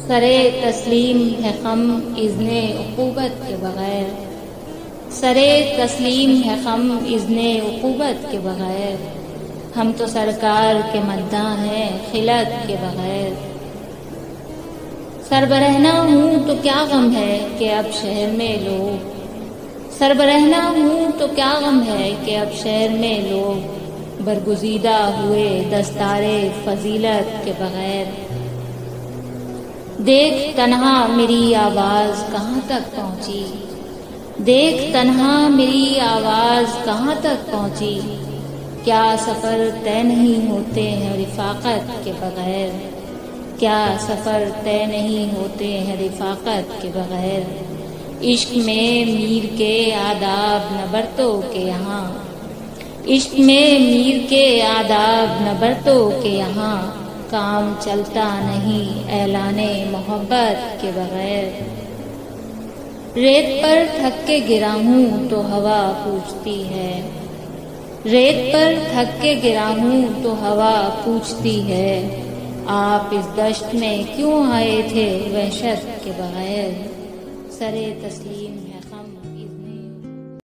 سرے تسلیم ہے خم اذن عقوبت کے بغیر، سرے تسلیم ہے خم اذن عقوبت کے بغیر، ہم تو سرکار کے مداح ہیں خلعت کے بغیر۔ سربرہنہ ہوں تو کیا غم ہے کہ اب شہر میں لوگ، سربرہنہ ہوں تو کیا غم ہے کہ اب شہر میں لوگ برگزیدہ ہوئے دستار فضیلت کے بغیر۔ دیکھ تنہا میری آواز کہاں تک پہنچی، دیکھ تنہا میری آواز کہاں تک پہنچی، کیا سفر طے نہیں ہوتے ہیں رفاقت کے بغیر، کیا سفر طے نہیں ہوتے ہیں رفاقت کے بغیر۔ عشق میں میر کے آداب نہ برتو کہ یہاں، عشق میں میر کے آداب نہ برتو کہ یہاں، کام چلتا نہیں اعلان محبت کے بغیر۔ ریت پر تھک کے گرا ہوں تو ہوا پوچھتی ہے، ریت پر تھک کے گرا ہوں تو ہوا پوچھتی ہے، آپ اس دشت میں کیوں آئے تھے وحشت کے بغیر۔ سرے تسلیم ہے۔